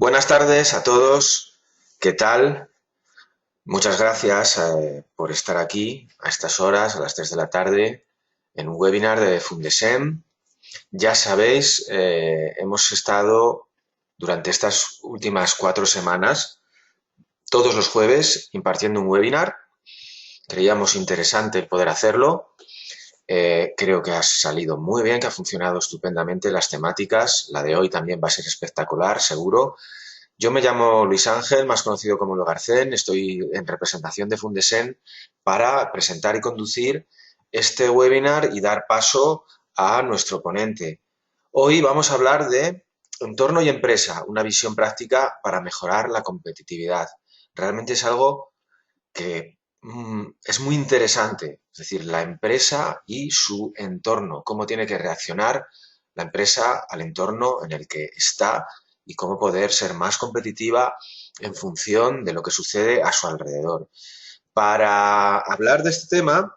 Buenas tardes a todos. ¿Qué tal? Muchas gracias por estar aquí a estas horas, a las 3 de la tarde, en un webinar de Fundesem. Ya sabéis, hemos estado durante estas últimas 4 semanas, todos los jueves, impartiendo un webinar. Creíamos interesante el poder hacerlo. Creo que ha salido muy bien, que ha funcionado estupendamente las temáticas. La de hoy también va a ser espectacular, seguro. Yo me llamo Luis Ángel, más conocido como Logarcén, estoy en representación de Fundesen para presentar y conducir este webinar y dar paso a nuestro ponente. Hoy vamos a hablar de entorno y empresa, una visión práctica para mejorar la competitividad. Realmente es algo que es muy interesante, es decir, la empresa y su entorno, cómo tiene que reaccionar la empresa al entorno en el que está y cómo poder ser más competitiva en función de lo que sucede a su alrededor. Para hablar de este tema,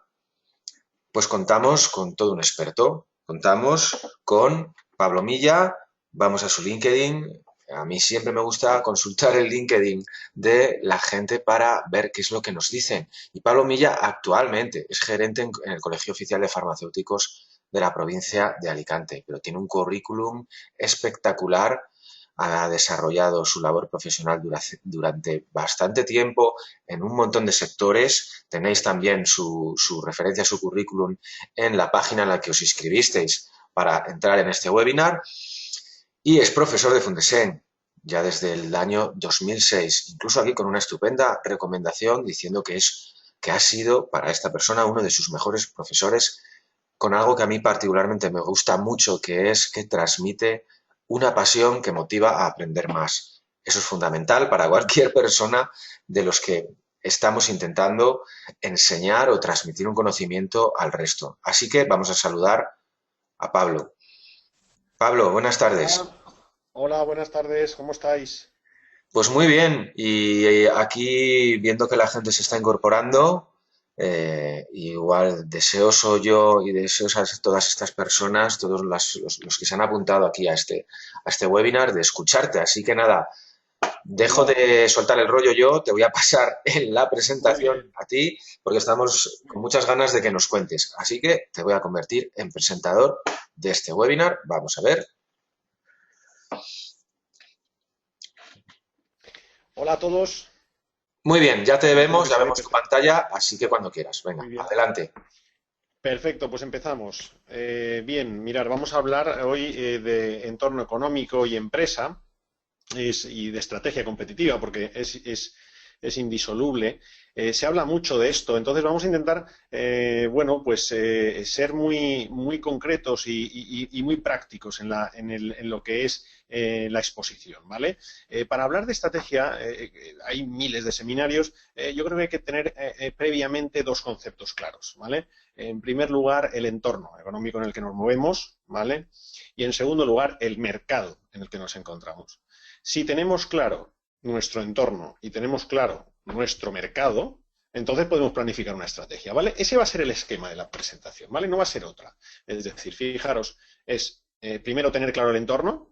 pues contamos con todo un experto. Contamos con Pablo Milla, vamos a su LinkedIn. A mí siempre me gusta consultar el LinkedIn de la gente para ver qué es lo que nos dicen. Y Pablo Milla actualmente es gerente en el Colegio Oficial de Farmacéuticos de la provincia de Alicante, pero tiene un currículum espectacular. Ha desarrollado su labor profesional durante bastante tiempo en un montón de sectores. Tenéis también su referencia, su currículum en la página en la que os inscribisteis para entrar en este webinar. Y es profesor de Fundesen ya desde el año 2006, incluso aquí con una estupenda recomendación diciendo que ha sido para esta persona uno de sus mejores profesores, con algo que a mí particularmente me gusta mucho, que es que transmite una pasión que motiva a aprender más. Eso es fundamental para cualquier persona de los que estamos intentando enseñar o transmitir un conocimiento al resto. Así que vamos a saludar a Pablo. Pablo, buenas tardes. Hola, hola, buenas tardes, ¿cómo estáis? Pues muy bien, y aquí viendo que la gente se está incorporando, igual deseoso yo y deseosas todas estas personas, todos los que se han apuntado aquí a este webinar, de escucharte. Así que nada, dejo Genial, de soltar el rollo yo, te voy a pasar en la muy presentación bien. a ti, porque estamos con muchas ganas de que nos cuentes. Así que te voy a convertir en presentador de este webinar. Vamos a ver. Hola a todos, Muy bien, ya te entiendo vemos, que ya se ve vemos tu perfecto. pantalla, así que cuando quieras. Venga, Muy bien. adelante. Perfecto, pues empezamos. Bien, mirar, vamos a hablar hoy de entorno económico y empresa y de estrategia competitiva, porque es indisoluble. Se habla mucho de esto, entonces vamos a intentar, bueno, pues ser muy concretos y muy prácticos en lo que es la exposición, ¿vale? Para hablar de estrategia, hay miles de seminarios. Yo creo que hay que tener previamente dos conceptos claros, ¿vale? En primer lugar, el entorno económico en el que nos movemos, ¿vale? Y en segundo lugar, el mercado en el que nos encontramos. Si tenemos claro nuestro entorno y tenemos claro nuestro mercado, entonces podemos planificar una estrategia, ¿vale? Ese va a ser el esquema de la presentación, ¿vale? No va a ser otra. Es decir, fijaros, es primero tener claro el entorno,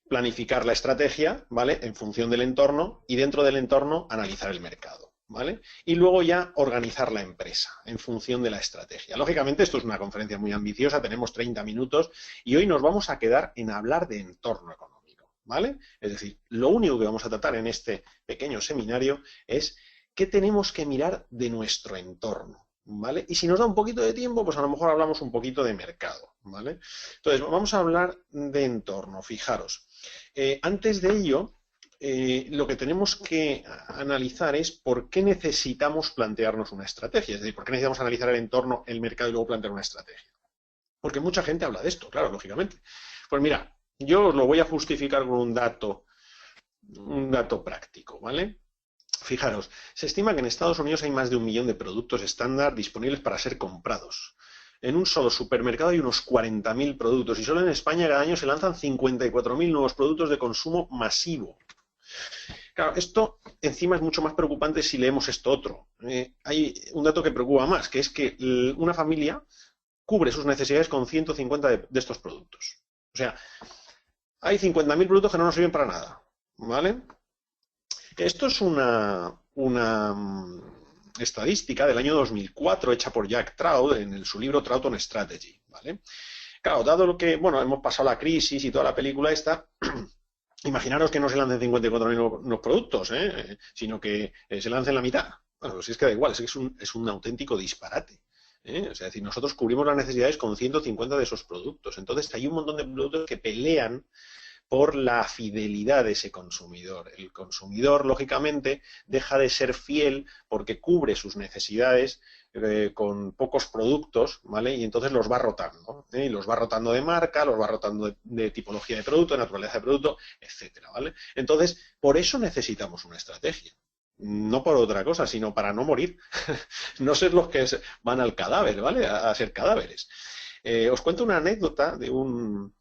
planificar la estrategia, ¿vale? En función del entorno y dentro del entorno analizar el mercado, ¿vale? Y luego ya organizar la empresa en función de la estrategia. Lógicamente, esto es una conferencia muy ambiciosa, tenemos 30 minutos y hoy nos vamos a quedar en hablar de entorno económico, ¿vale? Es decir, lo único que vamos a tratar en este pequeño seminario es qué tenemos que mirar de nuestro entorno, ¿vale? Y si nos da un poquito de tiempo, pues a lo mejor hablamos un poquito de mercado, ¿vale? Entonces, vamos a hablar de entorno, fijaros. Antes de ello, lo que tenemos que analizar es por qué necesitamos plantearnos una estrategia. Es decir, por qué necesitamos analizar el entorno, el mercado y luego plantear una estrategia. Porque mucha gente habla de esto, claro, lógicamente. Pues mira, yo os lo voy a justificar con un dato práctico, ¿vale? Fijaros, se estima que en Estados Unidos hay más de 1 millón de productos estándar disponibles para ser comprados. En un solo supermercado hay unos 40.000 productos y solo en España cada año se lanzan 54.000 nuevos productos de consumo masivo. Claro, esto encima es mucho más preocupante si leemos esto otro. Hay un dato que preocupa más, que es que una familia cubre sus necesidades con 150 de estos productos. O sea, hay 50.000 productos que no nos sirven para nada, ¿vale? Esto es una estadística del año 2004 hecha por Jack Trout en su libro Trout on Strategy, ¿vale? Claro, dado lo que, bueno, hemos pasado la crisis y toda la película esta, imaginaros que no se lancen 54.000 nuevos productos, sino que se lancen la mitad. Bueno, pues es que da igual, es un auténtico disparate. O sea, es decir, nosotros cubrimos las necesidades con 150 de esos productos. Entonces, hay un montón de productos que pelean por la fidelidad de ese consumidor. El consumidor, lógicamente, deja de ser fiel porque cubre sus necesidades con pocos productos, ¿vale? Y entonces los va rotando, ¿eh? Y los va rotando de marca, los va rotando de tipología de producto, de naturaleza de producto, etcétera, ¿vale? Entonces, por eso necesitamos una estrategia. No por otra cosa, sino para no morir, no ser los que van al cadáver, ¿vale? A ser cadáveres. Os cuento una anécdota de un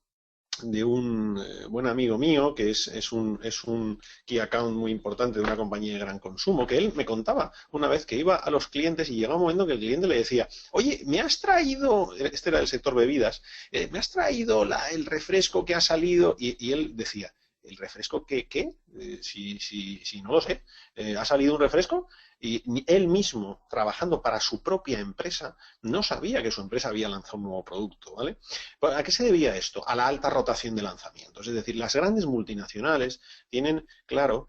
buen amigo mío, que es un key account muy importante de una compañía de gran consumo, que él me contaba una vez que iba a los clientes y llegaba un momento que el cliente le decía, oye, me has traído, este era del sector bebidas, me has traído el refresco que ha salido, y él decía, ¿el refresco qué? Si no lo sé, ¿ha salido un refresco? Y él mismo, trabajando para su propia empresa, no sabía que su empresa había lanzado un nuevo producto, ¿vale? ¿A qué se debía esto? A la alta rotación de lanzamientos. Es decir, las grandes multinacionales tienen, claro,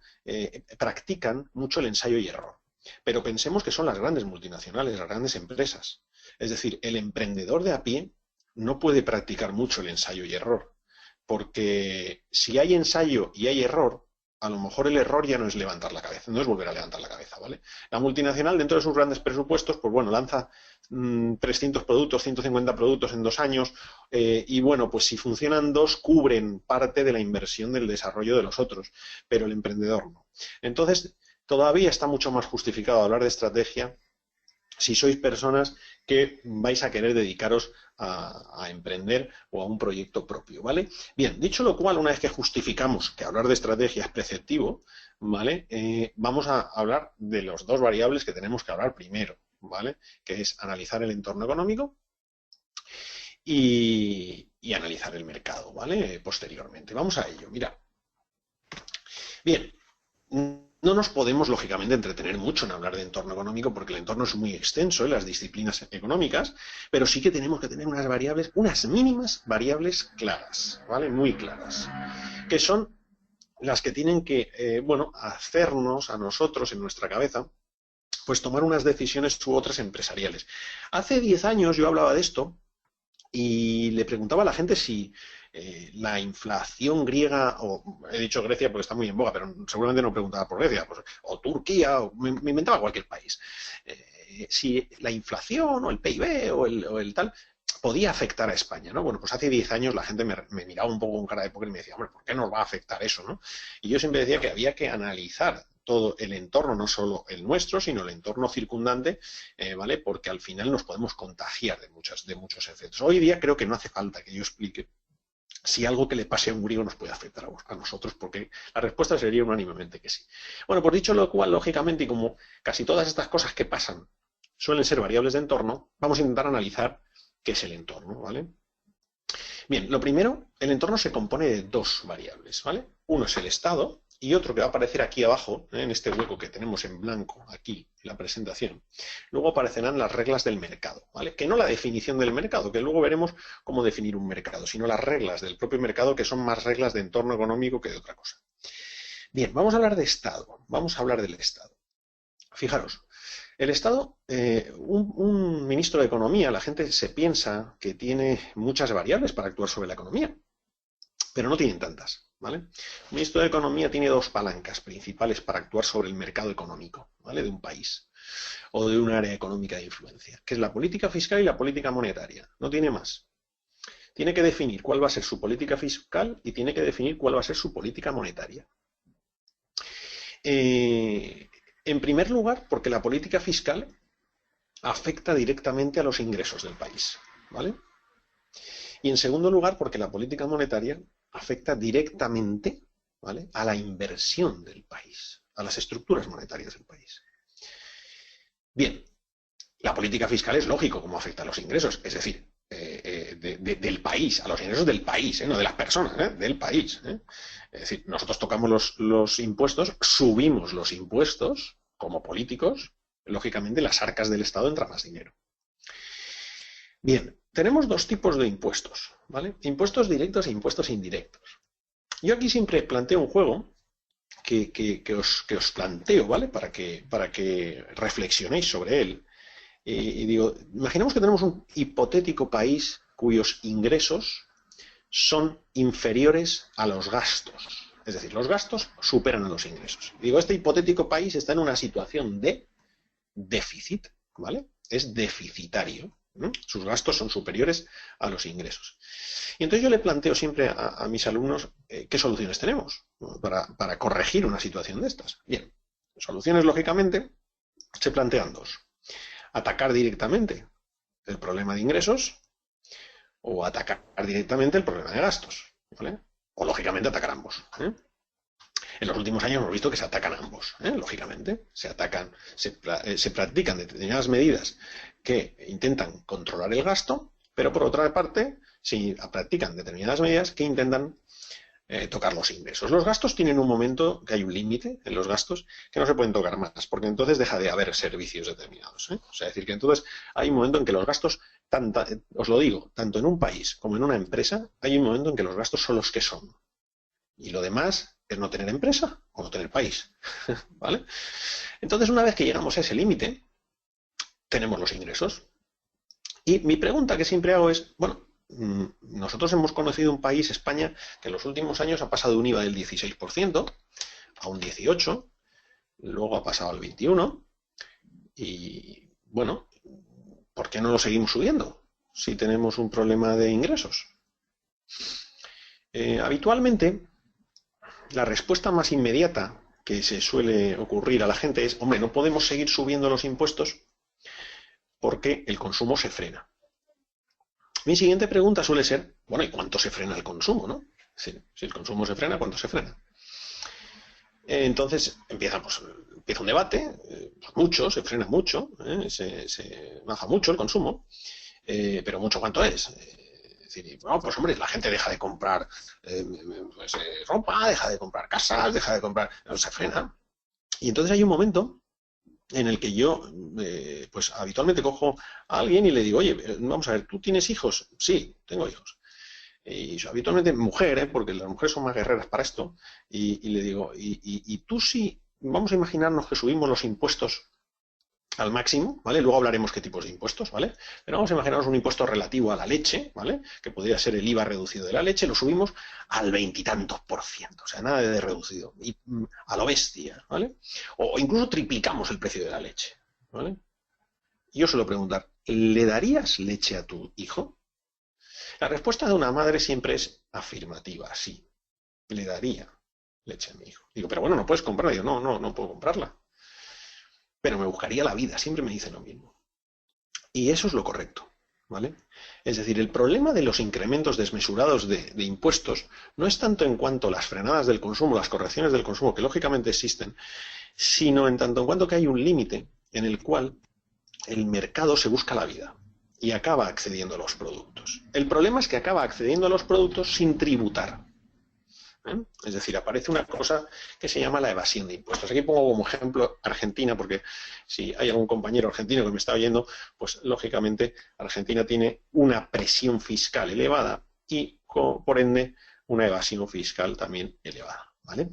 practican mucho el ensayo y error. Pero pensemos que son las grandes multinacionales, las grandes empresas. Es decir, el emprendedor de a pie no puede practicar mucho el ensayo y error. Porque si hay ensayo y hay error, a lo mejor el error ya no es levantar la cabeza, no es volver a levantar la cabeza, ¿vale? La multinacional, dentro de sus grandes presupuestos, pues bueno, lanza 300 productos, 150 productos en 2 años, y bueno, pues si funcionan 2, cubren parte de la inversión del desarrollo de los otros, pero el emprendedor no. Entonces, todavía está mucho más justificado hablar de estrategia si sois personas que vais a querer dedicaros a emprender o a un proyecto propio, ¿vale? Bien, dicho lo cual, una vez que justificamos que hablar de estrategia es preceptivo, ¿vale? Vamos a hablar de los 2 variables que tenemos que hablar primero, ¿vale? Que es analizar el entorno económico y analizar el mercado, ¿vale? Posteriormente. Vamos a ello, mira. Bien. No nos podemos, lógicamente, entretener mucho en hablar de entorno económico porque el entorno es muy extenso en las disciplinas económicas, pero sí que tenemos que tener unas variables, unas mínimas variables claras, ¿vale? Muy claras, que son las que tienen que, bueno, hacernos a nosotros en nuestra cabeza, pues tomar unas decisiones u otras empresariales. Hace 10 años yo hablaba de esto y le preguntaba a la gente si la inflación griega, o he dicho Grecia porque está muy en boga, pero seguramente no preguntaba por Grecia, pues, o Turquía, o me inventaba cualquier país. Si la inflación o el PIB o el tal podía afectar a España, ¿no? Bueno, pues hace 10 años la gente me miraba un poco con cara de póker y me decía, hombre, ¿por qué nos va a afectar eso, no? Y yo siempre decía que había que analizar todo el entorno, no solo el nuestro, sino el entorno circundante, ¿vale? Porque al final nos podemos contagiar de muchos efectos. Hoy día creo que no hace falta que yo explique si algo que le pase a un griego nos puede afectar a nosotros, porque la respuesta sería unánimemente que sí. Bueno, pues dicho lo cual, lógicamente, y como casi todas estas cosas que pasan suelen ser variables de entorno, vamos a intentar analizar qué es el entorno, ¿vale? Bien, lo primero, el entorno se compone de 2 variables, ¿vale? Uno es el estado y otro que va a aparecer aquí abajo, en este hueco que tenemos en blanco, aquí, en la presentación. Luego aparecerán las reglas del mercado, ¿vale? Que no la definición del mercado, que luego veremos cómo definir un mercado, sino las reglas del propio mercado, que son más reglas de entorno económico que de otra cosa. Bien, vamos a hablar de estado, vamos a hablar del estado. Fijaros, el Estado, un ministro de Economía, la gente se piensa que tiene muchas variables para actuar sobre la economía, pero no tienen tantas, ¿vale? Un ministro de Economía tiene 2 palancas principales para actuar sobre el mercado económico, ¿vale? De un país o de un área económica de influencia, que es la política fiscal y la política monetaria. No tiene más. Tiene que definir cuál va a ser su política fiscal y tiene que definir cuál va a ser su política monetaria. En primer lugar, porque la política fiscal afecta directamente a los ingresos del país, ¿vale? Y en segundo lugar, porque la política monetaria afecta directamente, ¿vale?, a la inversión del país, a las estructuras monetarias del país. Bien, la política fiscal es lógico cómo afecta a los ingresos, es decir, del país, a los ingresos del país, no de las personas, del país. Es decir, nosotros tocamos los impuestos, subimos los impuestos como políticos, lógicamente las arcas del Estado entra más dinero. Bien, tenemos dos tipos de impuestos, ¿vale? Impuestos directos e impuestos indirectos. Yo aquí siempre planteo un juego que os planteo, ¿vale? Para que reflexionéis sobre él. Y digo, imaginemos que tenemos un hipotético país cuyos ingresos son inferiores a los gastos. Es decir, los gastos superan a los ingresos. Digo, este hipotético país está en una situación de déficit, ¿vale? Es deficitario, ¿no? Sus gastos son superiores a los ingresos. Y entonces yo le planteo siempre a mis alumnos qué soluciones tenemos, ¿no? para corregir una situación de estas. Bien, soluciones, lógicamente, se plantean dos. Atacar directamente el problema de ingresos o atacar directamente el problema de gastos, ¿vale? O, lógicamente, atacar ambos, ¿eh? En los últimos años hemos visto que se atacan ambos, lógicamente. Se practican determinadas medidas que intentan controlar el gasto, pero por otra parte se practican determinadas medidas que intentan tocar los ingresos. Los gastos tienen un momento que hay un límite en los gastos que no se pueden tocar más, porque entonces deja de haber servicios determinados. O sea, es decir, que entonces hay un momento en que los gastos, os lo digo, tanto en un país como en una empresa, hay un momento en que los gastos son los que son. Y lo demás es no tener empresa o no tener país. ¿Vale? Entonces, una vez que llegamos a ese límite, tenemos los ingresos. Y mi pregunta que siempre hago es, bueno, nosotros hemos conocido un país, España, que en los últimos años ha pasado de un IVA del 16% a un 18%, luego ha pasado al 21%, y bueno, ¿por qué no lo seguimos subiendo si tenemos un problema de ingresos? Habitualmente, la respuesta más inmediata que se suele ocurrir a la gente es, hombre, no podemos seguir subiendo los impuestos porque el consumo se frena. Mi siguiente pregunta suele ser, bueno, ¿y cuánto se frena el consumo, no? Si el consumo se frena, ¿cuánto se frena? Entonces empieza un debate, mucho, se frena mucho, se baja mucho el consumo, pero mucho ¿cuánto es? Es decir, no, pues hombre, la gente deja de comprar ropa, deja de comprar casas, deja de comprar, no, se frena. Y entonces hay un momento en el que yo, pues habitualmente cojo a alguien y le digo, oye, vamos a ver, ¿tú tienes hijos? Sí, tengo hijos. Y habitualmente mujer, porque las mujeres son más guerreras para esto, y le digo, y tú sí, vamos a imaginarnos que subimos los impuestos al máximo, ¿vale? Luego hablaremos qué tipos de impuestos, ¿vale? Pero vamos a imaginarnos un impuesto relativo a la leche, ¿vale? Que podría ser el IVA reducido de la leche, lo subimos al 20 y tantos %, o sea, nada de reducido, y a lo bestia, ¿vale? O incluso triplicamos el precio de la leche, ¿vale? Y yo suelo preguntar, ¿le darías leche a tu hijo? La respuesta de una madre siempre es afirmativa, sí, le daría leche a mi hijo. Digo, pero bueno, no puedes comprarla. Digo, no puedo comprarla. Pero me buscaría la vida, siempre me dicen lo mismo. Y eso es lo correcto, ¿vale? Es decir, el problema de los incrementos desmesurados de impuestos no es tanto en cuanto a las frenadas del consumo, las correcciones del consumo, que lógicamente existen, sino en tanto en cuanto que hay un límite en el cual el mercado se busca la vida y acaba accediendo a los productos. El problema es que acaba accediendo a los productos sin tributar. Es decir, aparece una cosa que se llama la evasión de impuestos. Aquí pongo como ejemplo Argentina, porque si hay algún compañero argentino que me está oyendo, pues lógicamente Argentina tiene una presión fiscal elevada y, por ende, una evasión fiscal también elevada, ¿vale?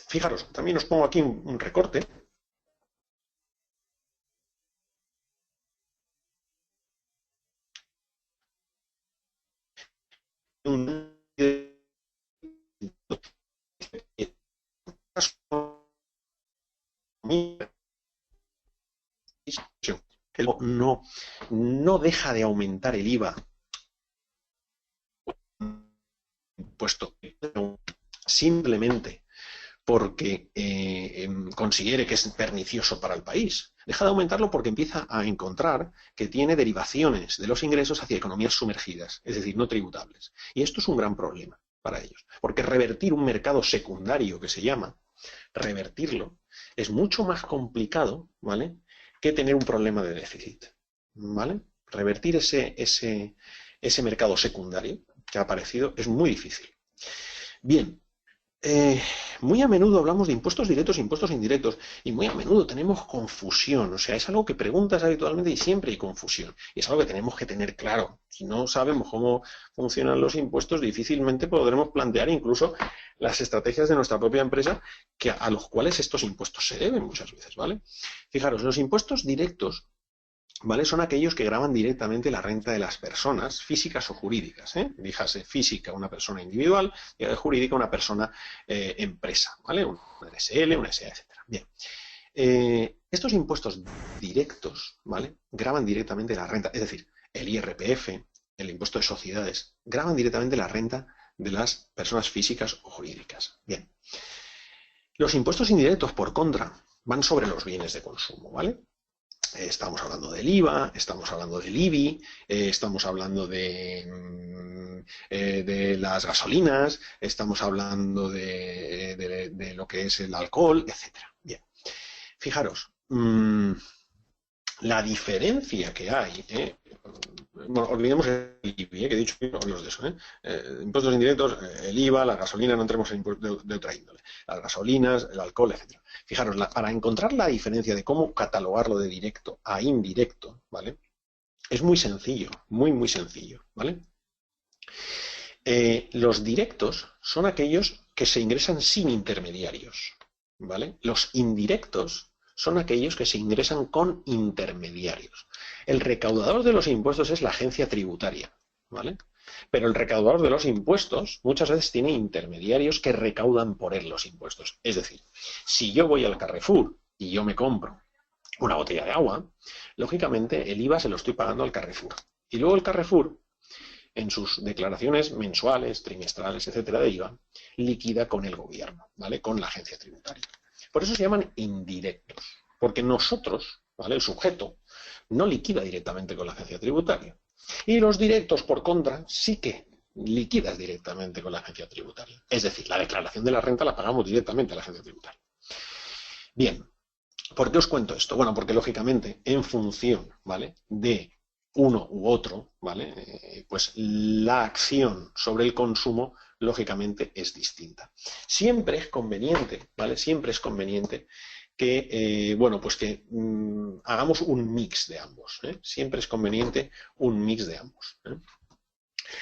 Fijaros, también os pongo aquí un recorte. Que no deja de aumentar el IVA puesto simplemente porque considere que es pernicioso para el país. Deja de aumentarlo porque empieza a encontrar que tiene derivaciones de los ingresos hacia economías sumergidas, es decir, no tributables. Y esto es un gran problema para ellos, porque revertir un mercado secundario, que se llama, revertirlo, es mucho más complicado, ¿vale?, que tener un problema de déficit, ¿vale? revertir ese mercado secundario que ha aparecido es muy difícil. Bien, muy a menudo hablamos de impuestos directos e impuestos indirectos y muy a menudo tenemos confusión. O sea, es algo que preguntas habitualmente y siempre hay confusión. Y es algo que tenemos que tener claro. Si no sabemos cómo funcionan los impuestos, difícilmente podremos plantear incluso las estrategias de nuestra propia empresa a los cuales estos impuestos se deben muchas veces, ¿vale? Fijaros, los impuestos directos, ¿vale? Son aquellos que gravan directamente la renta de las personas, físicas o jurídicas, ¿eh? Díjase física una persona individual y jurídica una persona empresa, ¿vale? Una SL, una SA, etcétera. Bien. Estos impuestos directos, ¿vale? Gravan directamente la renta, es decir, el IRPF, el impuesto de sociedades, gravan directamente la renta de las personas físicas o jurídicas. Bien. Los impuestos indirectos, por contra, van sobre los bienes de consumo, ¿vale? Estamos hablando del IVA, estamos hablando del IBI, estamos hablando de las gasolinas, estamos hablando de lo que es el alcohol, etcétera. Bien, fijaros, la diferencia que hay, bueno, olvidemos el IBI, que he dicho, no hablemos de eso, impuestos indirectos, el IVA, la gasolina, no entremos en impuestos de otra índole, las gasolinas, el alcohol, etcétera. Fijaros, para encontrar la diferencia de cómo catalogarlo de directo a indirecto, ¿vale? Es muy sencillo, muy sencillo, ¿vale? Los directos son aquellos que se ingresan sin intermediarios, ¿vale? Los indirectos son aquellos que se ingresan con intermediarios. El recaudador de los impuestos es la agencia tributaria, ¿vale? Pero el recaudador de los impuestos muchas veces tiene intermediarios que recaudan por él los impuestos. Es decir, si yo voy al Carrefour y yo me compro una botella de agua, lógicamente el IVA se lo estoy pagando al Carrefour. Y luego el Carrefour, en sus declaraciones mensuales, trimestrales, etcétera, de IVA, liquida con el gobierno, ¿vale? Con la agencia tributaria. Por eso se llaman indirectos, porque nosotros, ¿vale? El sujeto no liquida directamente con la agencia tributaria. Y los directos, por contra, sí que liquidas directamente con la agencia tributaria. Es decir, la declaración de la renta la pagamos directamente a la agencia tributaria. Bien, ¿por qué os cuento esto? Bueno, porque lógicamente, en función, ¿vale?, de uno u otro, ¿vale?, pues la acción sobre el consumo, lógicamente, es distinta. Siempre es conveniente, ¿vale? Siempre es conveniente que, bueno, pues que hagamos un mix de ambos, ¿eh? Siempre es conveniente un mix de ambos, ¿eh?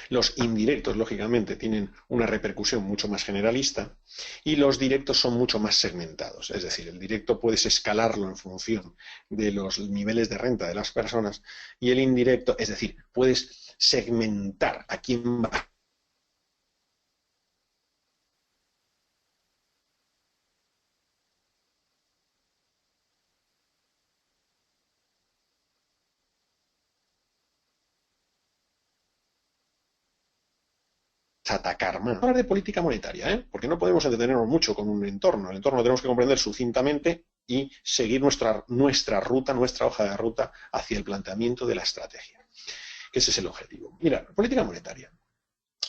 Los indirectos, lógicamente, tienen una repercusión mucho más generalista y los directos son mucho más segmentados. Es decir, el directo puedes escalarlo en función de los niveles de renta de las personas y el indirecto, es decir, puedes segmentar a quién va a atacar más. Hablar de política monetaria, ¿eh? Porque no podemos entretenernos mucho con un entorno. El entorno lo tenemos que comprender sucintamente y seguir nuestra ruta, nuestra hoja de ruta hacia el planteamiento de la estrategia. Ese es el objetivo. Mira, política monetaria.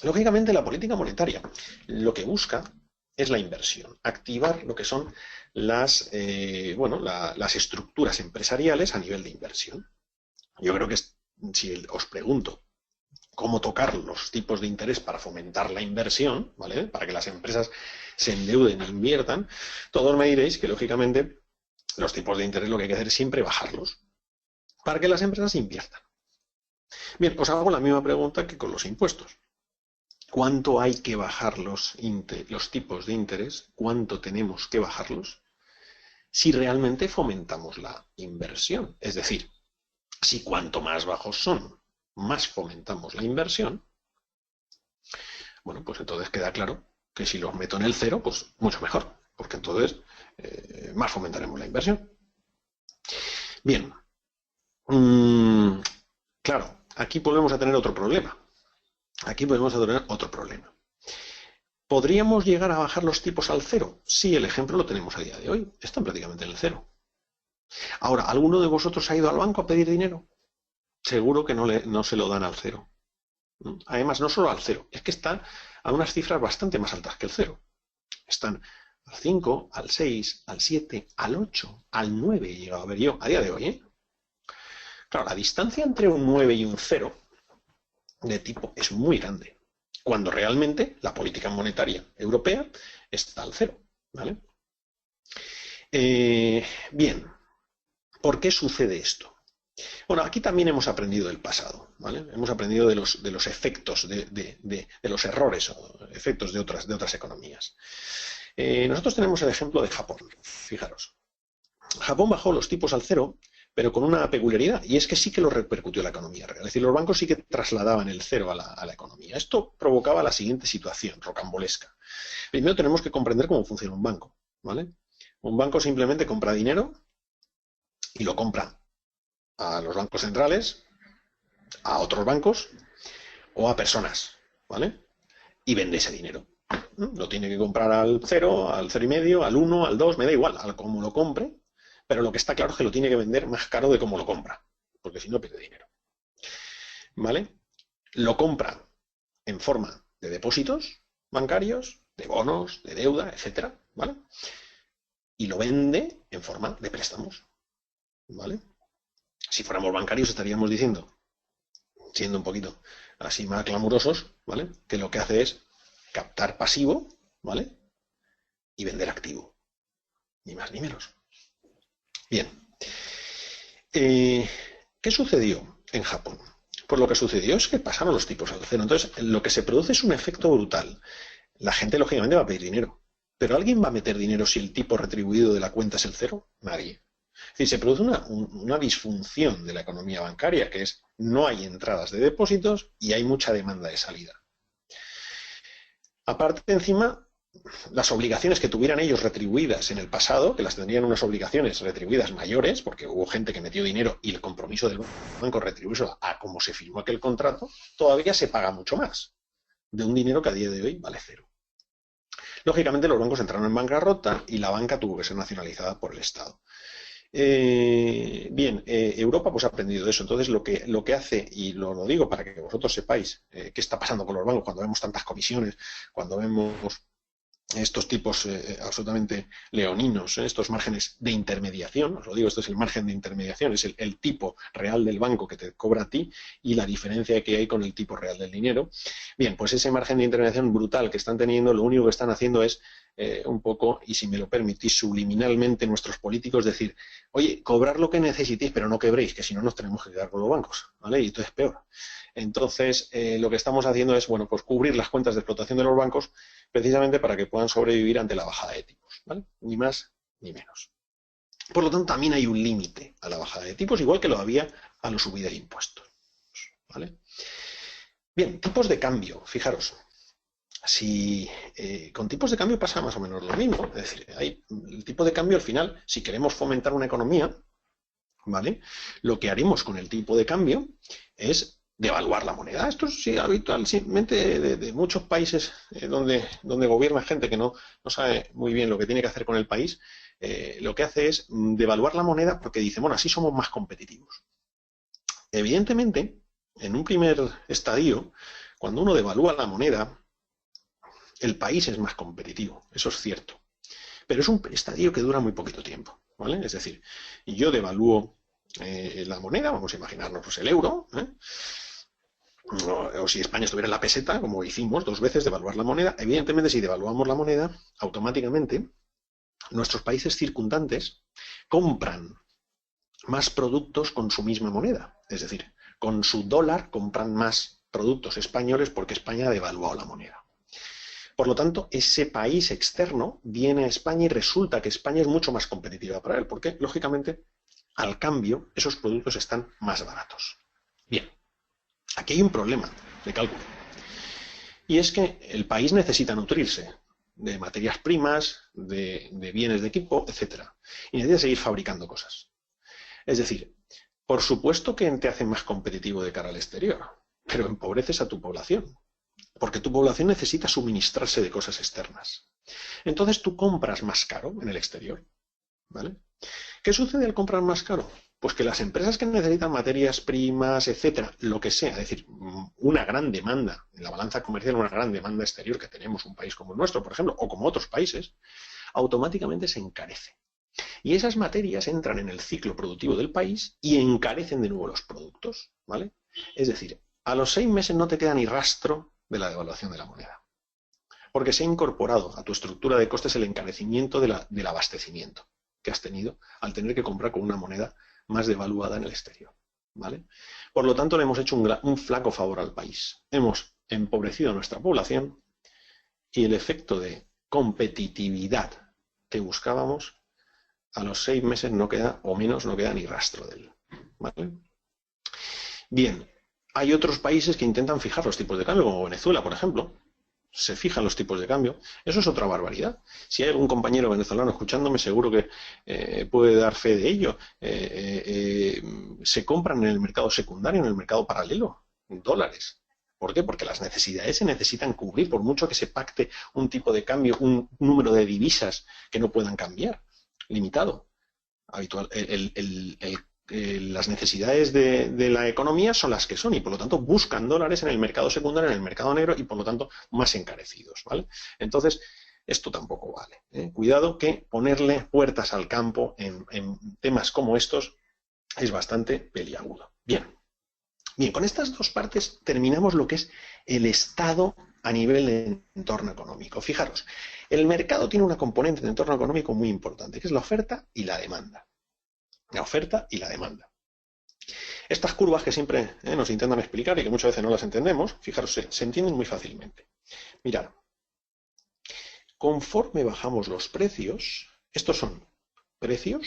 Lógicamente, la política monetaria lo que busca es la inversión, activar lo que son las estructuras empresariales a nivel de inversión. Yo creo que si os pregunto cómo tocar los tipos de interés para fomentar la inversión, ¿vale?, para que las empresas se endeuden e inviertan, todos me diréis que, lógicamente, los tipos de interés lo que hay que hacer es siempre bajarlos para que las empresas inviertan. Bien, os hago la misma pregunta que con los impuestos. ¿Cuánto hay que bajar los tipos de interés? ¿Cuánto tenemos que bajarlos? Si realmente fomentamos la inversión. Es decir, si cuanto más bajos son, más fomentamos la inversión, bueno, pues entonces queda claro que si los meto en el cero, pues mucho mejor, porque entonces más fomentaremos la inversión. Bien, claro, aquí volvemos a tener otro problema. ¿Podríamos llegar a bajar los tipos al cero? Sí, el ejemplo lo tenemos a día de hoy. Están prácticamente en el cero. Ahora, ¿alguno de vosotros ha ido al banco a pedir dinero? Seguro que no se lo dan al cero. Además, no solo al cero, es que están a unas cifras bastante más altas que el cero. Están al 5, al 6, al 7, al 8, al 9 he llegado a ver yo, a día de hoy, ¿eh? Claro, la distancia entre un 9 y un 0 de tipo es muy grande, cuando realmente la política monetaria europea está al 0, ¿vale? Bien, ¿por qué sucede esto? Bueno, aquí también hemos aprendido del pasado, ¿vale? Hemos aprendido de los efectos, de los errores o efectos de otras economías. Nosotros tenemos el ejemplo de Japón, fijaros. Japón bajó los tipos al 0, pero con una peculiaridad, y es que sí que lo repercutió la economía real. Es decir, los bancos sí que trasladaban el 0 a la economía. Esto provocaba la siguiente situación rocambolesca. Primero tenemos que comprender cómo funciona un banco, ¿vale? Un banco simplemente compra dinero y lo compra a los bancos centrales, a otros bancos o a personas, ¿vale? Y vende ese dinero. Lo tiene que comprar al 0, al 0,5, al 1, al 2, me da igual, al como lo compre, pero lo que está claro es que lo tiene que vender más caro de como lo compra, porque si no pierde dinero. ¿Vale? Lo compra en forma de depósitos bancarios, de bonos, de deuda, etcétera, ¿vale? Y lo vende en forma de préstamos, ¿vale? Si fuéramos bancarios estaríamos diciendo, siendo un poquito así más glamurosos, ¿vale? Que lo que hace es captar pasivo, ¿vale? Y vender activo. Ni más ni menos. Bien. ¿Qué sucedió en Japón? Pues lo que sucedió es que pasaron los tipos al 0. Entonces, lo que se produce es un efecto brutal. La gente, lógicamente, va a pedir dinero. ¿Pero alguien va a meter dinero si el tipo retribuido de la cuenta es el 0? Nadie. Es decir, se produce una disfunción de la economía bancaria, que es no hay entradas de depósitos y hay mucha demanda de salida. Aparte, encima, las obligaciones que tuvieran ellos retribuidas en el pasado, que las tendrían unas obligaciones retribuidas mayores, porque hubo gente que metió dinero y el compromiso del banco retribuirlo a como se firmó aquel contrato, todavía se paga mucho más de un dinero que a día de hoy vale 0. Lógicamente, los bancos entraron en bancarrota y la banca tuvo que ser nacionalizada por el Estado. Europa pues ha aprendido de eso. Entonces lo que hace, y lo digo para que vosotros sepáis qué está pasando con los bancos cuando vemos tantas comisiones, cuando vemos estos tipos absolutamente leoninos, estos márgenes de intermediación, os lo digo, esto es el margen de intermediación, es el tipo real del banco que te cobra a ti y la diferencia que hay con el tipo real del dinero. Bien, pues ese margen de intermediación brutal que están teniendo, lo único que están haciendo es un poco, y si me lo permitís, subliminalmente nuestros políticos decir, oye, cobrar lo que necesitéis, pero no quebréis, que si no nos tenemos que quedar con los bancos, ¿vale? Y esto es peor. Entonces, lo que estamos haciendo es, bueno, pues cubrir las cuentas de explotación de los bancos precisamente para que puedan sobrevivir ante la bajada de tipos, ¿vale? Ni más ni menos. Por lo tanto, también hay un límite a la bajada de tipos, igual que lo había a la subida de impuestos, ¿vale? Bien, tipos de cambio, fijaros. Si con tipos de cambio pasa más o menos lo mismo, es decir, el tipo de cambio al final, si queremos fomentar una economía, ¿vale? Lo que haremos con el tipo de cambio es devaluar la moneda. Esto es sí, habitualmente de muchos países donde gobierna gente que no sabe muy bien lo que tiene que hacer con el país, lo que hace es devaluar la moneda porque dice, bueno, así somos más competitivos. Evidentemente, en un primer estadio, cuando uno devalúa la moneda, el país es más competitivo, eso es cierto. Pero es un estadio que dura muy poquito tiempo, ¿vale? Es decir, yo devalúo la moneda, vamos a imaginarnos pues, el euro, o si España estuviera en la peseta, como hicimos 2 veces, devaluar la moneda. Evidentemente, si devaluamos la moneda, automáticamente nuestros países circundantes compran más productos con su misma moneda. Es decir, con su dólar compran más productos españoles porque España ha devaluado la moneda. Por lo tanto, ese país externo viene a España y resulta que España es mucho más competitiva para él, porque, lógicamente, al cambio, esos productos están más baratos. Bien, aquí hay un problema de cálculo. Y es que el país necesita nutrirse de materias primas, de bienes de equipo, etc. Y necesita seguir fabricando cosas. Es decir, por supuesto que te hace más competitivo de cara al exterior, pero empobreces a tu población. Porque tu población necesita suministrarse de cosas externas. Entonces tú compras más caro en el exterior, ¿vale? ¿Qué sucede al comprar más caro? Pues que las empresas que necesitan materias primas, etcétera, lo que sea, es decir, una gran demanda, en la balanza comercial, una gran demanda exterior que tenemos un país como el nuestro, por ejemplo, o como otros países, automáticamente se encarece. Y esas materias entran en el ciclo productivo del país y encarecen de nuevo los productos, ¿vale? Es decir, a los 6 meses no te queda ni rastro de la devaluación de la moneda, porque se ha incorporado a tu estructura de costes el encarecimiento del abastecimiento que has tenido al tener que comprar con una moneda más devaluada en el exterior, ¿vale? Por lo tanto, le hemos hecho un flaco favor al país. Hemos empobrecido a nuestra población y el efecto de competitividad que buscábamos, a los 6 meses no queda, o menos, no queda ni rastro de él, ¿vale? Bien, hay otros países que intentan fijar los tipos de cambio, como Venezuela, por ejemplo. Se fijan los tipos de cambio. Eso es otra barbaridad. Si hay algún compañero venezolano escuchándome, seguro que puede dar fe de ello. Se compran en el mercado secundario, en el mercado paralelo, en dólares. ¿Por qué? Porque las necesidades se necesitan cubrir, por mucho que se pacte un tipo de cambio, un número de divisas que no puedan cambiar, limitado. Habitual. Las necesidades de la economía son las que son y por lo tanto buscan dólares en el mercado secundario, en el mercado negro y por lo tanto más encarecidos, ¿vale? Entonces, esto tampoco vale, ¿eh? Cuidado que ponerle puertas al campo en temas como estos es bastante peliagudo. Bien, con estas dos partes terminamos lo que es el estado a nivel de entorno económico. Fijaros, el mercado tiene una componente de entorno económico muy importante, que es la oferta y la demanda. La oferta y la demanda. Estas curvas que siempre nos intentan explicar y que muchas veces no las entendemos, fijaros, se entienden muy fácilmente. Mirad, conforme bajamos los precios, estos son precios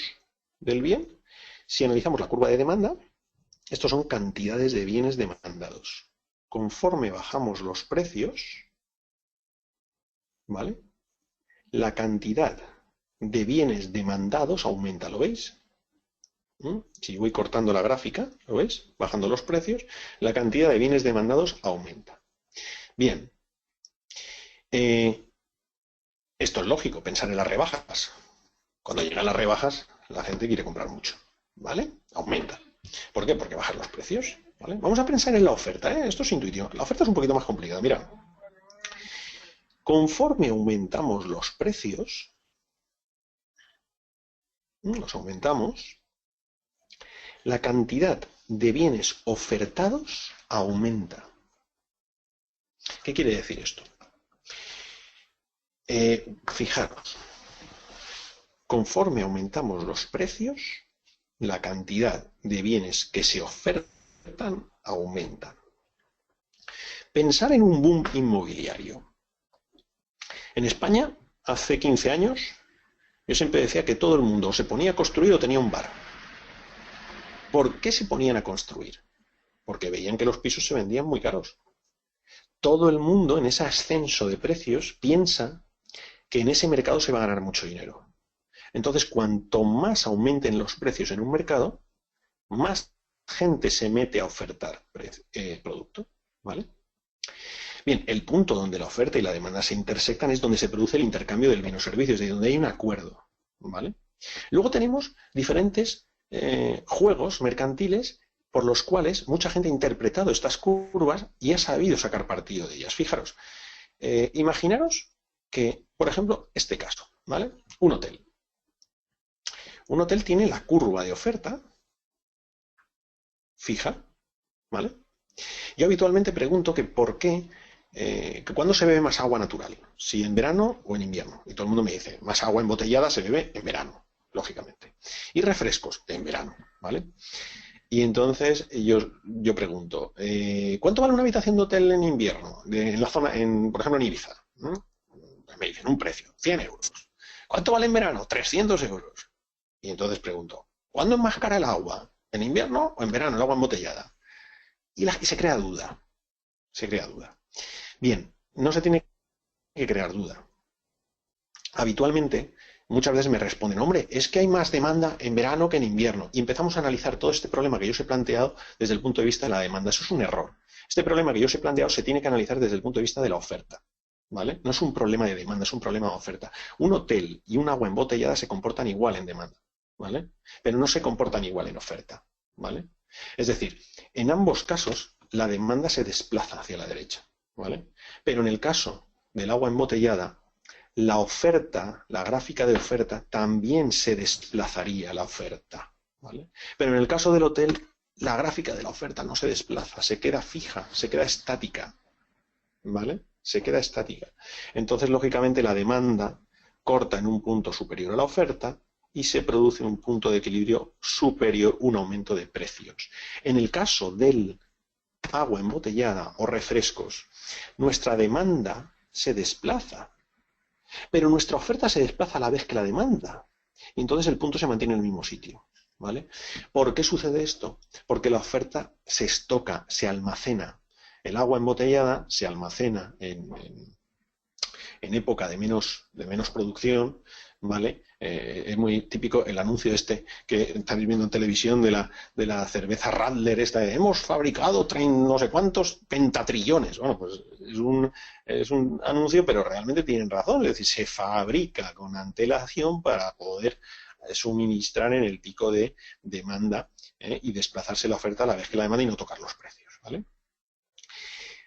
del bien. Si analizamos la curva de demanda, estos son cantidades de bienes demandados. Conforme bajamos los precios, ¿vale? La cantidad de bienes demandados aumenta, ¿lo veis? Si voy cortando la gráfica, ¿lo ves? Bajando los precios, la cantidad de bienes demandados aumenta. Bien. Esto es lógico, pensar en las rebajas. Cuando llegan las rebajas, la gente quiere comprar mucho, ¿vale? Aumenta. ¿Por qué? Porque bajan los precios, ¿vale? Vamos a pensar en la oferta, ¿eh? Esto es intuitivo. La oferta es un poquito más complicada, mira. Conforme aumentamos los precios, los aumentamos, la cantidad de bienes ofertados aumenta. ¿Qué quiere decir esto? Fijaros, conforme aumentamos los precios, la cantidad de bienes que se ofertan aumenta. Pensar en un boom inmobiliario. En España, hace 15 años, yo siempre decía que todo el mundo se ponía a construir o tenía un bar. ¿Por qué se ponían a construir? Porque veían que los pisos se vendían muy caros. Todo el mundo en ese ascenso de precios piensa que en ese mercado se va a ganar mucho dinero. Entonces, cuanto más aumenten los precios en un mercado, más gente se mete a ofertar producto, ¿vale? Bien, el punto donde la oferta y la demanda se intersectan es donde se produce el intercambio del bien o servicio, es decir, donde hay un acuerdo, ¿vale? Luego tenemos diferentes juegos mercantiles por los cuales mucha gente ha interpretado estas curvas y ha sabido sacar partido de ellas. Fijaros, imaginaros que, por ejemplo, este caso, ¿vale? Un hotel. Un hotel tiene la curva de oferta fija, ¿vale? Yo habitualmente pregunto que por qué, que cuándo se bebe más agua natural, si en verano o en invierno. Y todo el mundo me dice, más agua embotellada se bebe en verano, lógicamente. Y refrescos en verano, ¿vale? Y entonces yo pregunto, ¿cuánto vale una habitación de hotel en invierno? En la zona, por ejemplo, en Ibiza. Me dicen un precio, 100 euros. ¿Cuánto vale en verano? 300 euros. Y entonces pregunto, ¿cuándo es más cara el agua? ¿En invierno o en verano, el agua embotellada? Y se crea duda. Se crea duda. Bien, no se tiene que crear duda. Habitualmente, muchas veces me responden, hombre, es que hay más demanda en verano que en invierno. Y empezamos a analizar todo este problema que yo os he planteado desde el punto de vista de la demanda. Eso es un error. Este problema que yo os he planteado se tiene que analizar desde el punto de vista de la oferta, ¿vale? No es un problema de demanda, es un problema de oferta. Un hotel y un agua embotellada se comportan igual en demanda, ¿vale? Pero no se comportan igual en oferta, ¿vale? Es decir, en ambos casos la demanda se desplaza hacia la derecha, ¿vale? Pero en el caso del agua embotellada, la oferta, la gráfica de oferta, también se desplazaría la oferta, ¿vale? Pero en el caso del hotel, la gráfica de la oferta no se desplaza, se queda fija, se queda estática, ¿vale? Se queda estática. Entonces, lógicamente, la demanda corta en un punto superior a la oferta y se produce un punto de equilibrio superior, un aumento de precios. En el caso del agua embotellada o refrescos, nuestra demanda se desplaza, pero nuestra oferta se desplaza a la vez que la demanda. Y entonces el punto se mantiene en el mismo sitio, ¿vale? ¿Por qué sucede esto? Porque la oferta se estoca, se almacena. El agua embotellada se almacena en época de menos producción, ¿vale? Es muy típico el anuncio este que estáis viendo en televisión de la cerveza Radler, esta de hemos fabricado no sé cuántos pentatrillones. Bueno, pues es un anuncio, pero realmente tienen razón, es decir, se fabrica con antelación para poder suministrar en el pico de demanda y desplazarse la oferta a la vez que la demanda y no tocar los precios, ¿vale?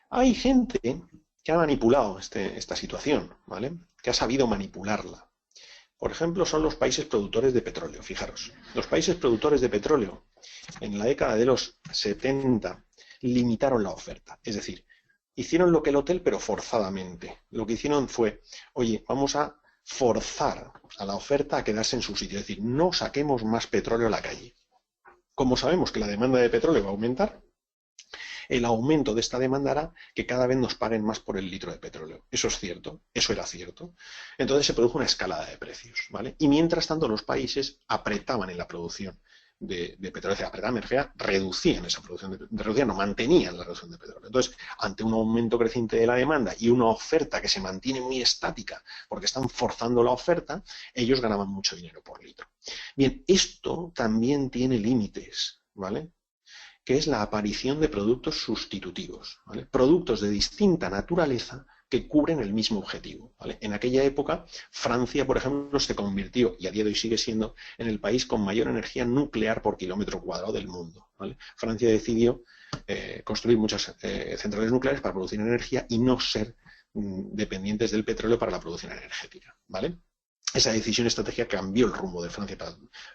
Hay gente que ha manipulado esta situación, ¿vale? Que ha sabido manipularla. Por ejemplo, son los países productores de petróleo. Fijaros, los países productores de petróleo en la década de los 70 limitaron la oferta. Es decir, hicieron lo que el hotel, pero forzadamente. Lo que hicieron fue, oye, vamos a forzar a la oferta a quedarse en su sitio. Es decir, no saquemos más petróleo a la calle. Como sabemos que la demanda de petróleo va a aumentar, el aumento de esta demanda hará que cada vez nos paguen más por el litro de petróleo. Eso es cierto, eso era cierto. Entonces se produjo una escalada de precios, ¿vale? Y mientras tanto los países apretaban en la producción de petróleo, o sea, apretaban, me refiero, reducían esa producción, reducían, no mantenían la reducción de petróleo. Entonces, ante un aumento creciente de la demanda y una oferta que se mantiene muy estática porque están forzando la oferta, ellos ganaban mucho dinero por litro. Bien, esto también tiene límites, ¿vale? Que es la aparición de productos sustitutivos, ¿vale? Productos de distinta naturaleza que cubren el mismo objetivo, ¿vale? En aquella época, Francia, por ejemplo, se convirtió, y a día de hoy sigue siendo, en el país con mayor energía nuclear por kilómetro cuadrado del mundo, ¿vale? Francia decidió construir muchas centrales nucleares para producir energía y no ser dependientes del petróleo para la producción energética, ¿vale? Esa decisión estratégica cambió el rumbo de Francia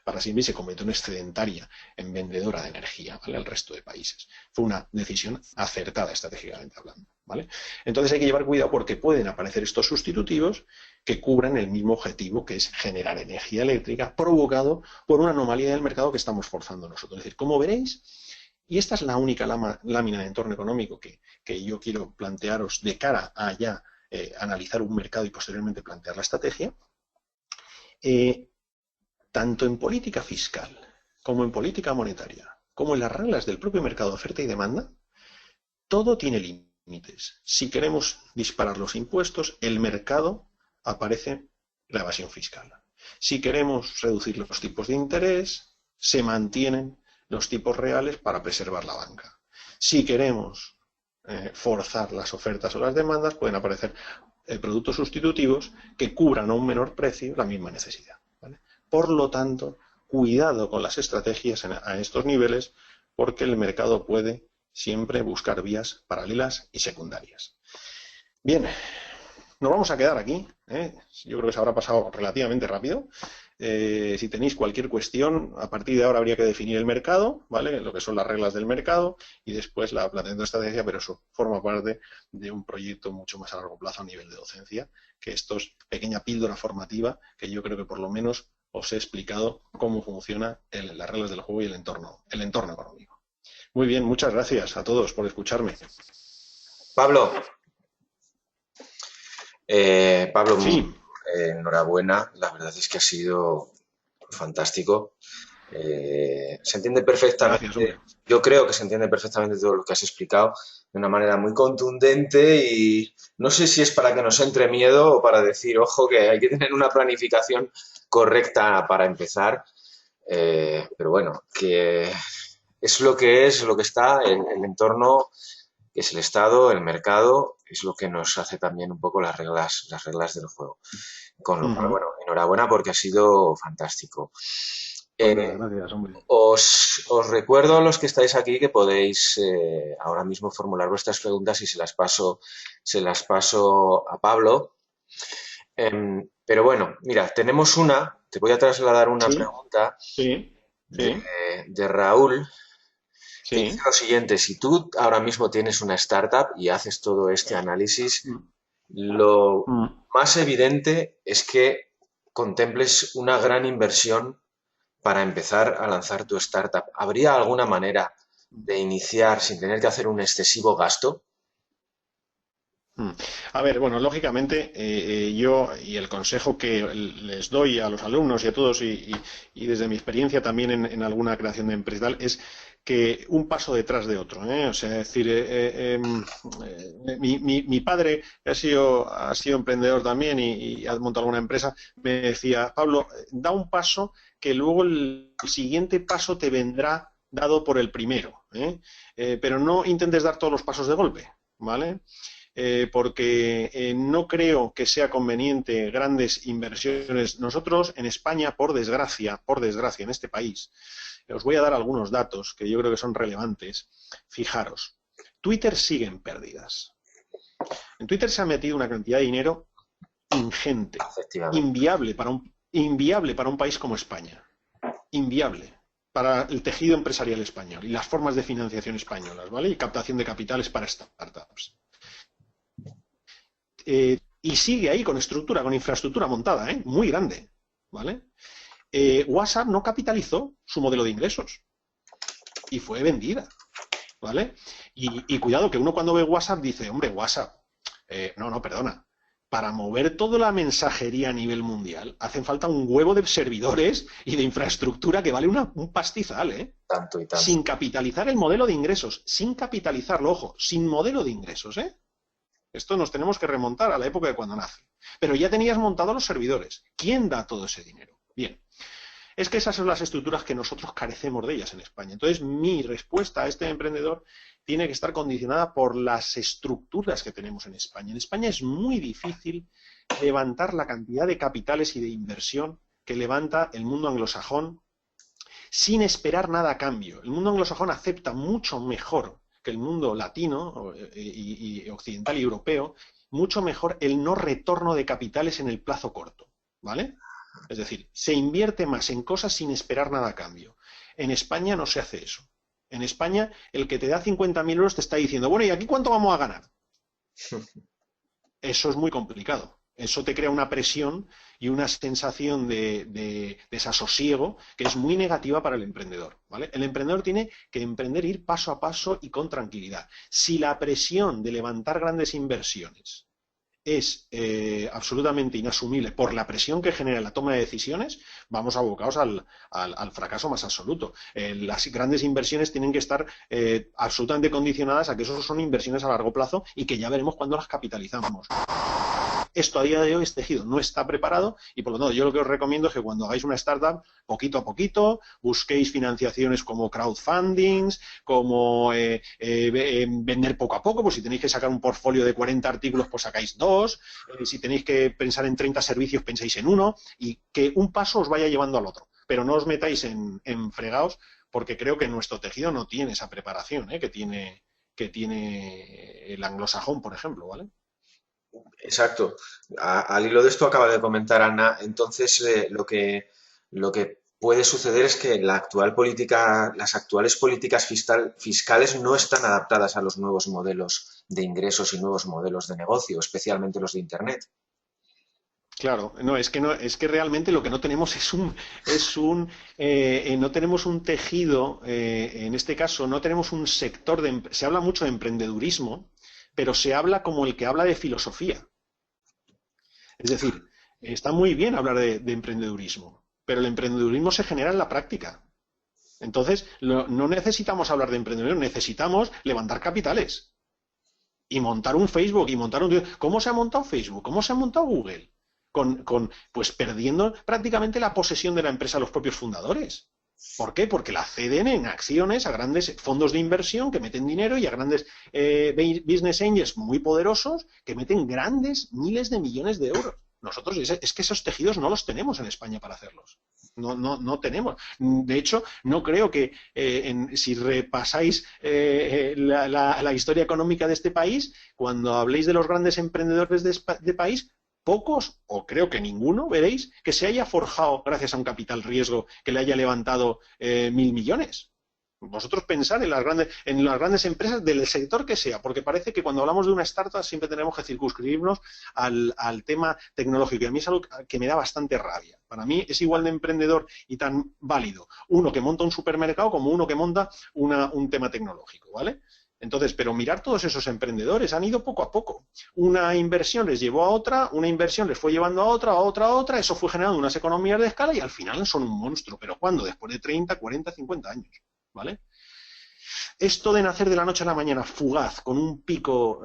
para siempre y se convirtió en excedentaria, en vendedora de energía, ¿vale? Al resto de países. Fue una decisión acertada estratégicamente hablando, ¿vale? Entonces hay que llevar cuidado porque pueden aparecer estos sustitutivos que cubran el mismo objetivo, que es generar energía eléctrica provocado por una anomalía del mercado que estamos forzando nosotros. Es decir, como veréis, y esta es la única lámina de entorno económico que yo quiero plantearos de cara a ya analizar un mercado y posteriormente plantear la estrategia. Tanto en política fiscal como en política monetaria, como en las reglas del propio mercado de oferta y demanda, todo tiene límites. Si queremos disparar los impuestos, el mercado aparece la evasión fiscal. Si queremos reducir los tipos de interés, se mantienen los tipos reales para preservar la banca. Si queremos forzar las ofertas o las demandas, pueden aparecer productos sustitutivos que cubran a un menor precio la misma necesidad, ¿vale? Por lo tanto, cuidado con las estrategias a estos niveles porque el mercado puede siempre buscar vías paralelas y secundarias. Bien, nos vamos a quedar aquí, ¿eh? Yo creo que se habrá pasado relativamente rápido. Si tenéis cualquier cuestión, a partir de ahora habría que definir el mercado, ¿vale? Lo que son las reglas del mercado y después la planteamiento de estrategia, pero eso forma parte de un proyecto mucho más a largo plazo a nivel de docencia, que esto es pequeña píldora formativa que yo creo que por lo menos os he explicado cómo funciona las reglas del juego y el entorno económico. Muy bien, muchas gracias a todos por escucharme. Pablo, Pablo, Sí. enhorabuena, la verdad es que ha sido fantástico. Se entiende perfectamente, Gracias, hombre. yo creo que se entiende perfectamente todo lo que has explicado de una manera muy contundente y no sé si es para que nos entre miedo o para decir, ojo, que hay que tener una planificación correcta para empezar, pero bueno, que es lo que está, el entorno, que es el Estado, el mercado, es lo que nos hace también un poco las reglas del juego. Con lo cual, bueno, enhorabuena porque ha sido fantástico. Pues nada, gracias, hombre. Os recuerdo a los que estáis aquí que podéis ahora mismo formular vuestras preguntas y se las paso a Pablo. Pero bueno, mira, te voy a trasladar una Sí, pregunta sí, de, sí, de Raúl, que dice sí. lo siguiente: si tú ahora mismo tienes una startup y haces todo este análisis, Mm, lo mm. más evidente es que contemples una gran inversión para empezar a lanzar tu startup. ¿Habría alguna manera de iniciar sin tener que hacer un excesivo gasto? Mm. A ver, bueno, lógicamente yo y el consejo que les doy a los alumnos y a todos y desde mi experiencia también en alguna creación de empresa y tal, es que un paso detrás de otro, ¿eh? O sea, es decir, mi padre ha sido emprendedor también y ha montado alguna empresa, me decía, Pablo, da un paso que luego el siguiente paso te vendrá dado por el primero, ¿eh? Pero no intentes dar todos los pasos de golpe, ¿vale? Porque no creo que sea conveniente grandes inversiones. Nosotros en España, por desgracia, en este país, os voy a dar algunos datos que yo creo que son relevantes. Fijaros, Twitter sigue en pérdidas. En Twitter se ha metido una cantidad de dinero ingente, Efectivamente. inviable para un país como España, inviable para el tejido empresarial español y las formas de financiación españolas, ¿vale? Y captación de capitales para startups. Y sigue ahí con estructura, con infraestructura montada, ¿eh? Muy grande, ¿vale? WhatsApp no capitalizó su modelo de ingresos y fue vendida, ¿vale? Y cuidado que uno cuando ve WhatsApp dice, hombre, WhatsApp, no, perdona. Para mover toda la mensajería a nivel mundial hacen falta un huevo de servidores y de infraestructura que vale un pastizal, ¿eh? Tanto y tanto. Sin capitalizar el modelo de ingresos, sin capitalizarlo, ojo, sin modelo de ingresos, ¿eh? Esto nos tenemos que remontar a la época de cuando nace. Pero ya tenías montados los servidores. ¿Quién da todo ese dinero? Bien, es que esas son las estructuras que nosotros carecemos de ellas en España. Entonces, mi respuesta a este emprendedor tiene que estar condicionada por las estructuras que tenemos en España. En España es muy difícil levantar la cantidad de capitales y de inversión que levanta el mundo anglosajón sin esperar nada a cambio. El mundo anglosajón acepta mucho mejor que el mundo latino y occidental y europeo, mucho mejor el no retorno de capitales en el plazo corto, ¿vale? Es decir, se invierte más en cosas sin esperar nada a cambio. En España no se hace eso. En España, el que te da 50.000 euros te está diciendo, bueno, ¿y aquí cuánto vamos a ganar? Eso es muy complicado. Eso te crea una presión y una sensación de desasosiego que es muy negativa para el emprendedor, ¿vale? El emprendedor tiene que emprender, ir paso a paso y con tranquilidad. Si la presión de levantar grandes inversiones es absolutamente inasumible por la presión que genera la toma de decisiones, vamos abocados al fracaso más absoluto. Las grandes inversiones tienen que estar absolutamente condicionadas a que eso son inversiones a largo plazo y que ya veremos cuándo las capitalizamos. Esto a día de hoy, este tejido no está preparado y por lo tanto yo lo que os recomiendo es que cuando hagáis una startup, poquito a poquito, busquéis financiaciones como crowdfundings, como vender poco a poco, pues si tenéis que sacar un portfolio de 40 artículos, pues sacáis dos, si tenéis que pensar en 30 servicios, pensáis en uno y que un paso os vaya llevando al otro, pero no os metáis en fregados porque creo que nuestro tejido no tiene esa preparación que tiene el anglosajón, por ejemplo, ¿vale? Exacto. Al hilo de esto acaba de comentar Ana, entonces lo que puede suceder es que las actuales políticas fiscales no están adaptadas a los nuevos modelos de ingresos y nuevos modelos de negocio, especialmente los de Internet. Claro, no, es que realmente lo que no tenemos no tenemos un tejido, en este caso, no tenemos un sector se habla mucho de emprendedurismo, pero se habla como el que habla de filosofía. Es decir, está muy bien hablar de emprendedurismo, pero el emprendedurismo se genera en la práctica. Entonces, no necesitamos hablar de emprendedurismo, necesitamos levantar capitales y montar un Facebook y montar un... ¿Cómo se ha montado Facebook? ¿Cómo se ha montado Google? Pues perdiendo prácticamente la posesión de la empresa a los propios fundadores. ¿Por qué? Porque la ceden en acciones a grandes fondos de inversión que meten dinero y a grandes business angels muy poderosos que meten grandes miles de millones de euros. Nosotros es que esos tejidos no los tenemos en España para hacerlos. No tenemos. De hecho, no creo que si repasáis la historia económica de este país, cuando habléis de los grandes emprendedores de país, pocos, o creo que ninguno, veréis, que se haya forjado gracias a un capital riesgo que le haya levantado 1.000 millones. Vosotros pensad en las grandes empresas del sector que sea, porque parece que cuando hablamos de una startup siempre tenemos que circunscribirnos al tema tecnológico. Y a mí es algo que me da bastante rabia. Para mí es igual de emprendedor y tan válido uno que monta un supermercado como uno que monta un tema tecnológico, ¿vale? Entonces, pero mirar todos esos emprendedores, han ido poco a poco. Una inversión les llevó a otra, una inversión les fue llevando a otra, a otra, a otra, eso fue generando unas economías de escala y al final son un monstruo. ¿Pero cuándo? Después de 30, 40, 50 años, ¿vale? Esto de nacer de la noche a la mañana, fugaz, con un pico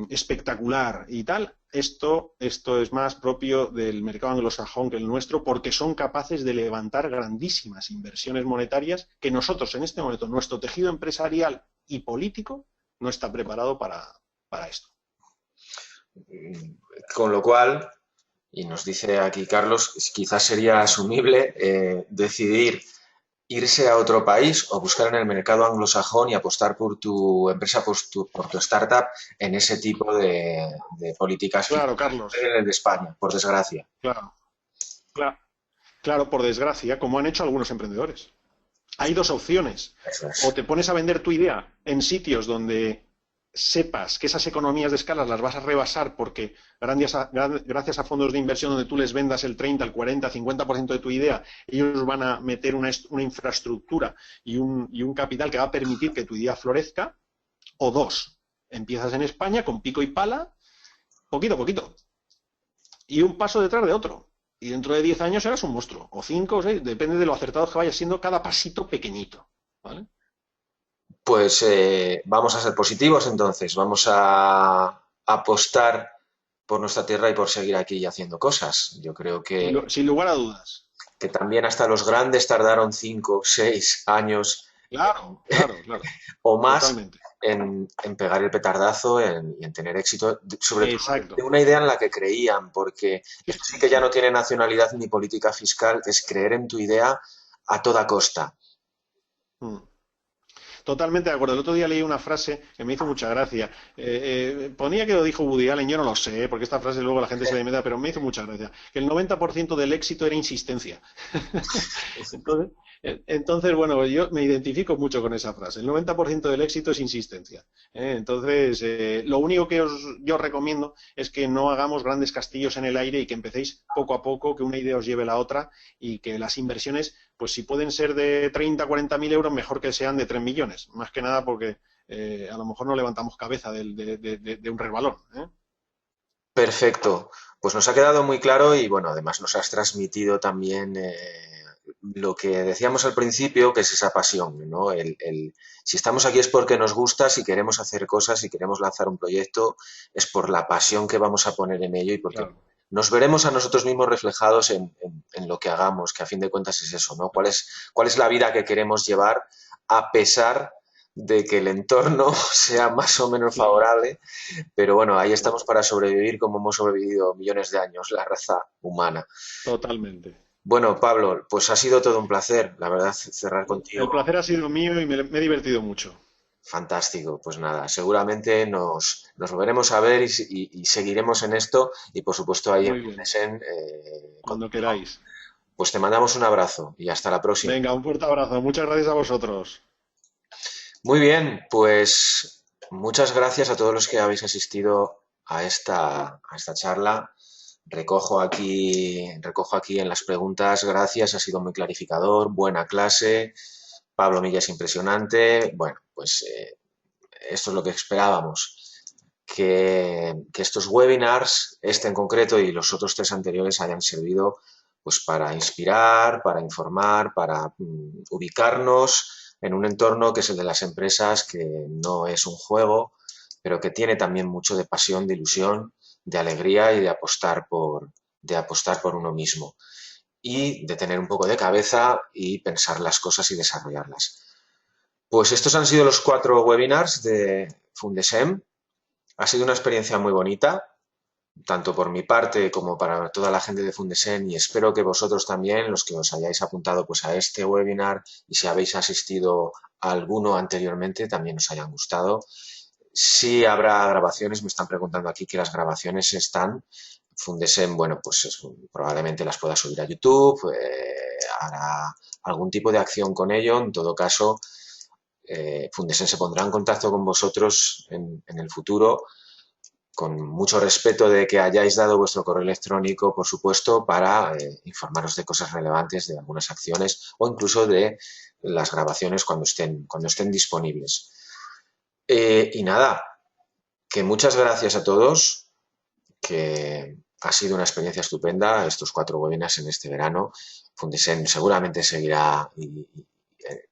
espectacular y tal, esto es más propio del mercado anglosajón que el nuestro, porque son capaces de levantar grandísimas inversiones monetarias que nosotros en este momento, nuestro tejido empresarial y político, no está preparado para esto. Con lo cual, y nos dice aquí Carlos, quizás sería asumible decidir irse a otro país o buscar en el mercado anglosajón y apostar por tu empresa, por tu startup en ese tipo de políticas Claro, fiscales Carlos, de España, por desgracia. claro, claro, claro, por desgracia, como han hecho algunos emprendedores. Hay dos opciones. Eso O es. te pones a vender tu idea en sitios donde sepas que esas economías de escala las vas a rebasar porque gracias a fondos de inversión donde tú les vendas el 30, el 40, 50% de tu idea, ellos van a meter una infraestructura y un capital que va a permitir que tu idea florezca. O dos, empiezas en España con pico y pala, poquito a poquito, y un paso detrás de otro. Y dentro de 10 años serás un monstruo, o 5 o 6, depende de lo acertado que vaya siendo cada pasito pequeñito, ¿vale? Pues vamos a ser positivos entonces, vamos a apostar por nuestra tierra y por seguir aquí haciendo cosas. Yo creo Sin lugar a dudas. que también hasta los grandes tardaron 5, 6 años Claro, claro, claro. o más Totalmente. en pegar el petardazo y en tener éxito, sobre todo de Exacto. una idea en la que creían, porque Sí, esto sí sí, que ya sí. no tiene nacionalidad ni política fiscal, es creer en tu idea a toda costa. Mm. Totalmente de acuerdo. El otro día leí una frase que me hizo mucha gracia. Ponía que lo dijo Woody Allen, yo no lo sé, porque esta frase luego la gente se le mete, pero me hizo mucha gracia. Que el 90% del éxito era insistencia. Entonces, entonces, bueno, yo me identifico mucho con esa frase. El 90% del éxito es insistencia. Entonces, lo único que yo os recomiendo es que no hagamos grandes castillos en el aire y que empecéis poco a poco, que una idea os lleve a la otra y que las inversiones, pues si pueden ser de 30, 40 mil euros, mejor que sean de 3 millones. Más que nada porque a lo mejor no levantamos cabeza de un resbalón. Perfecto. Pues nos ha quedado muy claro y bueno, además nos has transmitido también lo que decíamos al principio, que es esa pasión, ¿no? Si estamos aquí es porque nos gusta, si queremos hacer cosas, si queremos lanzar un proyecto, es por la pasión que vamos a poner en ello y porque Claro. nos veremos a nosotros mismos reflejados en lo que hagamos, que a fin de cuentas es eso, ¿no? ¿Cuál es la vida que queremos llevar a pesar de que el entorno sea más o menos Sí, favorable? Pero bueno, ahí sí, estamos para sobrevivir como hemos sobrevivido millones de años, la raza humana. totalmente. Bueno, Pablo, pues ha sido todo un placer, la verdad, cerrar El contigo. placer ha sido mío y me he divertido mucho. Fantástico. Pues nada, seguramente nos volveremos a ver y seguiremos en esto y por supuesto ahí en Muy bien, Fundesen cuando contigo. queráis. Pues te mandamos un abrazo y hasta la próxima. Venga, un fuerte abrazo. Muchas gracias a vosotros. Muy bien, pues muchas gracias a todos los que habéis asistido a esta charla. Recojo aquí en las preguntas, gracias, ha sido muy clarificador, buena clase. Pablo Milla es impresionante. Bueno, pues esto es lo que esperábamos, que estos webinars, este en concreto y los otros tres anteriores, hayan servido pues para inspirar, para informar, para ubicarnos en un entorno que es el de las empresas, que no es un juego, pero que tiene también mucho de pasión, de ilusión, de alegría y de apostar por uno mismo y de tener un poco de cabeza y pensar las cosas y desarrollarlas. Pues estos han sido los 4 webinars de Fundesem. Ha sido una experiencia muy bonita, tanto por mi parte como para toda la gente de Fundesem, y espero que vosotros también, los que os hayáis apuntado pues a este webinar y si habéis asistido a alguno anteriormente, también os hayan gustado. Sí habrá grabaciones, me están preguntando aquí que las grabaciones están. Fundesem, bueno, pues probablemente las pueda subir a YouTube, hará algún tipo de acción con ello. En todo caso, Fundesem se pondrá en contacto con vosotros en el futuro, con mucho respeto de que hayáis dado vuestro correo electrónico, por supuesto, para informaros de cosas relevantes, de algunas acciones o incluso de las grabaciones cuando estén disponibles. Y nada, que muchas gracias a todos, que ha sido una experiencia estupenda estos 4 webinars en este verano. Fundesem seguramente seguirá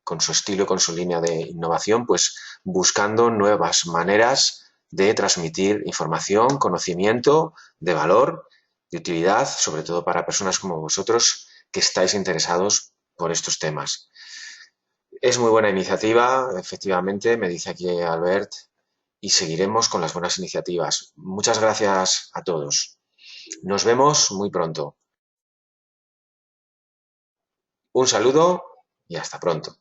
con su estilo, con su línea de innovación, pues buscando nuevas maneras de transmitir información, conocimiento de valor, de utilidad, sobre todo para personas como vosotros que estáis interesados por estos temas. Es muy buena iniciativa, efectivamente, me dice aquí Albert, y seguiremos con las buenas iniciativas. Muchas gracias a todos. Nos vemos muy pronto. Un saludo y hasta pronto.